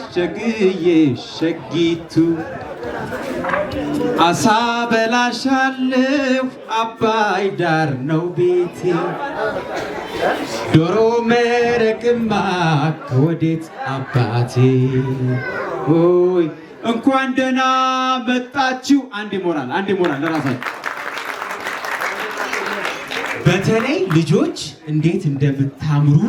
ሸግዬ ሸጊቱ አሳ በላሻለሁ አባይ ዳር ነው ቤቴ ዶሮ መረቅማ ከወዴት አባቴ ሆይ እንኳን ደህና መጣችሁ። አንድ ሞራል ለራሳችሁ። በተለይ ልጆች እንዴት እንደምታምሩ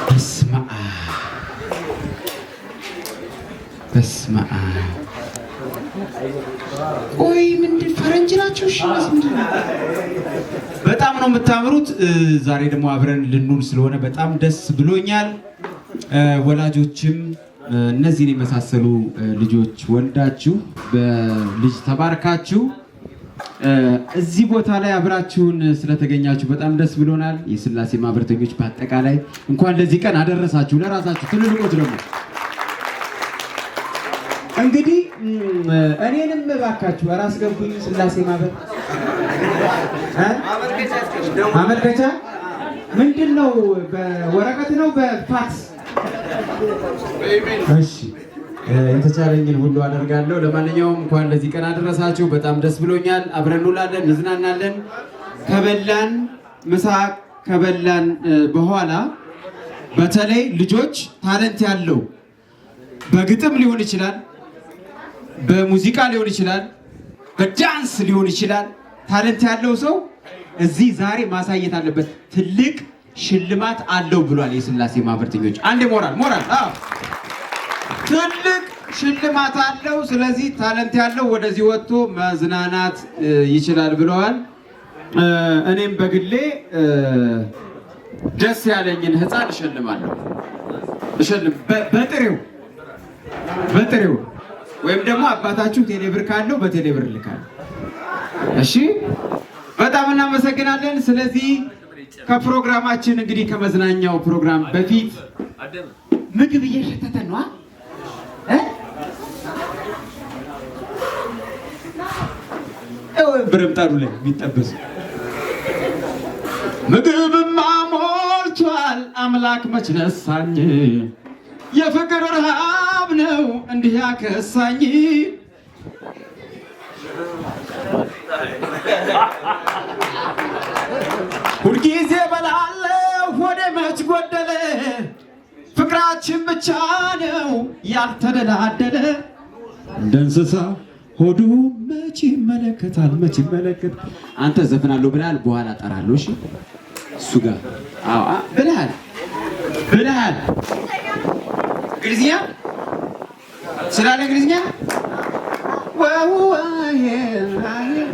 በስመ አብ ቆይ ምንድን ፈረንጅ ናቸው? እሺ በጣም ነው የምታምሩት። ዛሬ ደግሞ አብረን ልንውል ስለሆነ በጣም ደስ ብሎኛል። ወላጆችም እነዚህን የመሳሰሉ ልጆች ወልዳችሁ በልጅ ተባርካችሁ እዚህ ቦታ ላይ አብራችሁን ስለተገኛችሁ በጣም ደስ ብሎናል። የሥላሴ ማህበረተኞች በአጠቃላይ እንኳን ለዚህ ቀን አደረሳችሁ። ለራሳችሁ ትልልቆች ደግሞ እንግዲህ እኔንም ባካችሁ ራስ ገቡኝ። ሥላሴ ማህበር ማመልከቻ ምንድነው? በወረቀት ነው በፋክስ? እሺ የተቻለኝን ሁሉ አደርጋለሁ። ለማንኛውም እንኳን ለዚህ ቀን አደረሳችሁ። በጣም ደስ ብሎኛል። አብረን እንውላለን፣ እንዝናናለን። ከበላን ምሳ ከበላን በኋላ በተለይ ልጆች ታለንት ያለው በግጥም ሊሆን ይችላል፣ በሙዚቃ ሊሆን ይችላል፣ በዳንስ ሊሆን ይችላል። ታለንት ያለው ሰው እዚህ ዛሬ ማሳየት አለበት። ትልቅ ሽልማት አለው ብሏል የሥላሴ ማህበረተኞች። አንዴ ሞራል ትልቅ ሽልማት አለው። ስለዚህ ታለንት ያለው ወደዚህ ወጥቶ መዝናናት ይችላል ብለዋል። እኔም በግሌ ደስ ያለኝን ህፃን እሸልማለሁ። በጥሬው ወይም ደግሞ አባታችሁ ቴሌብር ካለው በቴሌብር ልካል። እሺ በጣም እናመሰግናለን። ስለዚህ ከፕሮግራማችን እንግዲህ ከመዝናኛው ፕሮግራም በፊት ምግብ እየሸተተ ነው። ብረምጣዱ ላይ የሚጠበሱ ምግብማ ሞልቷል። አምላክ መች ነሳኝ፣ የፍቅር ረሃብ ነው እንዲህ ያከሳኝ። ሁልጊዜ በላለሁ ሆዴ መች ጎደለ፣ ፍቅራችን ብቻ ነው ያልተደላደለ። እንደ እንስሳ ሆዱ መች ይመለከታል። አንተ ዘፍናለሁ ብለሃል፣ በኋላ ጠራለሁ። እሺ እሱ ጋር ብለሃል። እንግሊዝኛ ስላለ እንግሊዝኛ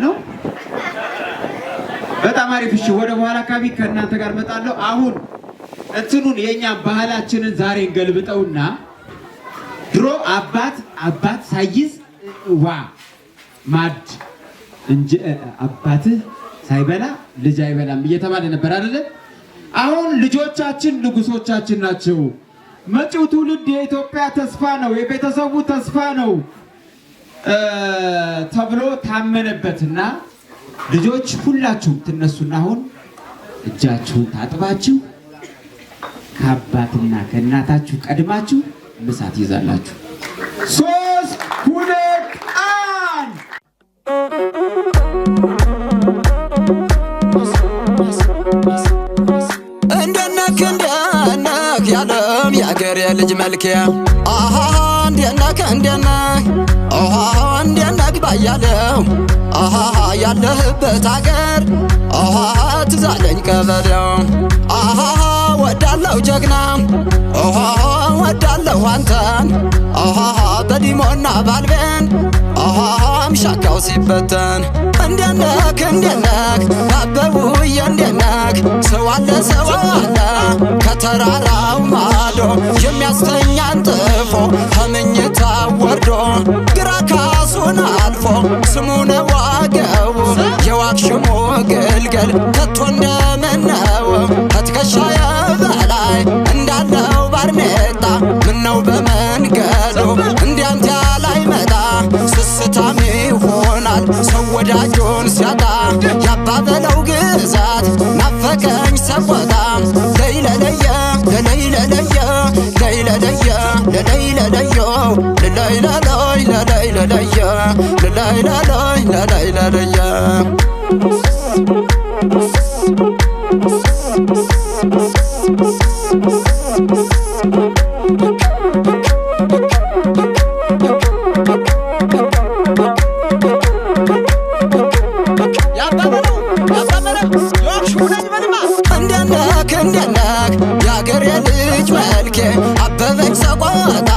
ነው። በጣም አሪፍ። እሺ ወደ በኋላ አካባቢ ከእናንተ ጋር እመጣለሁ። አሁን እንትኑን የኛ ባህላችንን ዛሬ እንገልብጠውና ድሮ አባት ሳይዝ ማድ እንጂ አባትህ ሳይበላ ልጅ አይበላም እየተባለ ነበር አይደለ? አሁን ልጆቻችን ንጉሶቻችን ናቸው። መጪው ትውልድ የኢትዮጵያ ተስፋ ነው፣ የቤተሰቡ ተስፋ ነው ተብሎ ታመነበትና ልጆች ሁላችሁም ትነሱና አሁን እጃችሁን ታጥባችሁ ከአባትና ከእናታችሁ ቀድማችሁ ምሳ ትይዛላችሁ። 3 2 1 እንደነክ ያለም የአገር የልጅ መልክያ እንደነክ ባያለው ያለህበት አገር ትዛለኝ ቀበሌው ወዳለው ጀግና ወዳለው አንተን በዲሞና ባልቤን ምሻካው ሲበተን እንደነክ አበቡዬ እንደነክ ሰው አለ ከተራራው ማዶ የሚያስተኛን ጥፎ ከምኝታ ወርዶ ግራ ካሱን አልፎ ስሙ ነው ዋገው የዋክሽሙ ግልገል ከቶ እንደምነው ከትከሻዬ በላይ እንዳለው ባርኔጣ ምነው በመንገዱ እንዲያንተ ላይ መጣ ስስታም ይሆናል ሰው ወዳጁን ሲያጣ ያባበለው ግዛት ናፈቀኝ ሰቆጣ ለይለለየ ለለየ ለለይ ለለዮ ለለይ ለለይ ለለይ ለለየ ለለይ ለለይ ለለይ ለለየ እንደነክ የአገሬ ልጅ መልኬ አበበች ሰቆጣ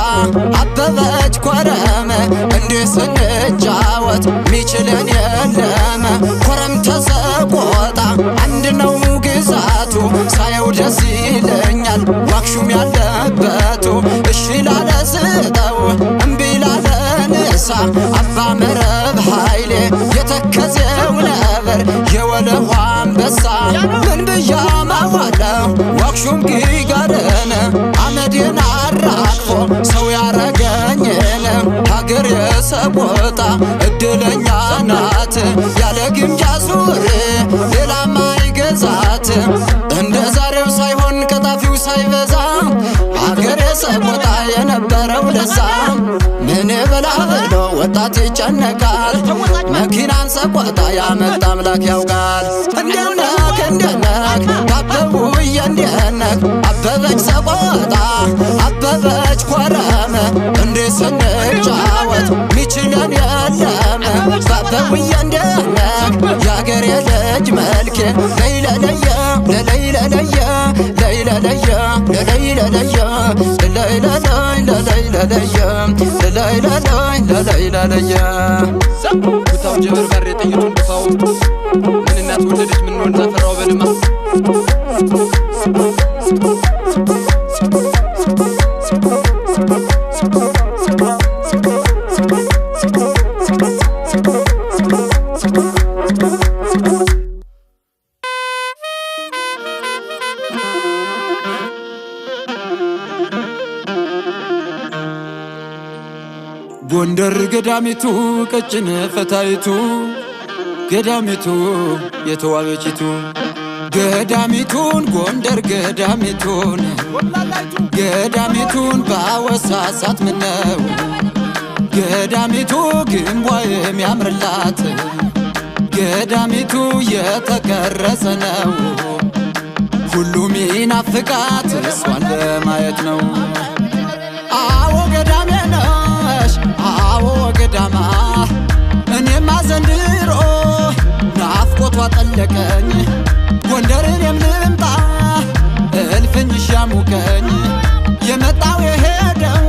አበበች ኮረመ እንዲህ ስንጫወት ሚችለን የለም ኮረም ተሰቆጣ አንድ ነው ግዛቱ ሳየው ደስ ይለኛል ዋክሹም ያለበቱ እሺ ላለ ስጠው እምቢ ላለ ንሳ አባ መረብ ኃይሌ የተከዘው ነበር የወለዋ አንበሳ ምን ብያማዋለው ዋክሹም ጊጋደነ አመዴን አራግፎ ሰው ያረገኝን ሀገር የሰቆጣ እድለኛ ናት ያለ ግምጃ ሱሪ ሌላማ ይገዛት እንደ ዛሬው ሳይሆን ቀጣፊው ሳይበዛ ሀገር የሰቆጣ የነበረው ለዛ ምን ብላ ብሎ ወጣት ይጨነቃል መኪናን ሰቆጣ ያመጣ አምላክ ያውቃል እንደነክ እንደነክ አበቡዬ እንደነክ አበበች ሰቆጣ አበበች ኮረመ እንዲህ ስንጫወት ሚችለን የለም አበቡዬ እንደነክ የአገሬ ልጅ መልኬ ለይ ለለየ ለለይ ለለየ ለይ ለለየ ለለይ ለለየ ለለይ ለለይ ለለይ ለለየ ለለይ ለለይ ለለይ ለለየ ኩታው ጀበር በር የጥይቱን ዱፋው ምን እናት ወለደች ምን ወንድ አፈራው በልማ ጎንደር ገዳሚቱ ቀጭን ፈታይቱ ገዳሚቱ የተዋበችቱ ገዳሚቱን ጎንደር ገዳሚቱን ገዳሚቱን ባወሳሳት ምነው ገዳሚቱ ግንቧ የሚያምርላት ገዳሚቱ የተቀረጸ ነው ሁሉም ይናፍቃት እሷን ለማየት ነው አዎ ገዳሜ ነሽ አዎ ገዳማ እኔማ ዘንድሮ ናፍቆቷ ጠለቀኝ ጎንደርን ልምጣ እልፍኝሽ ያሙቀኝ የመጣው የሄደው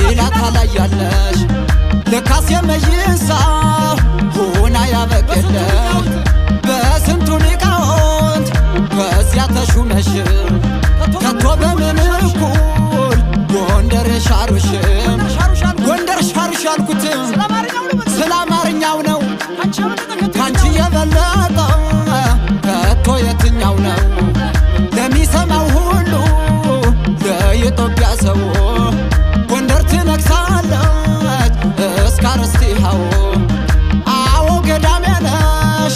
ይላታል ያለሽ ለካስ የመይሳው ሆና ያበቀለሽ በስንቱ ሊቃውንት በዚያ ተሹመሽ ከቶ በምን እኩል ጎንደር ሻሩሽም ጎንደር ሻሩሽ አልኩትም ስለ አማርኛው ነው ካንቺ የበለጠ ከቶ የትኛው ነው ለሚሰማው ሁሉ ለኢትዮጵያ ሰው ጎንደር ትነግሳለች እስከ አርስቲሃው አዎ ገዳሜ ነሽ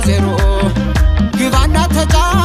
ዜሮ ግባና ተጫወት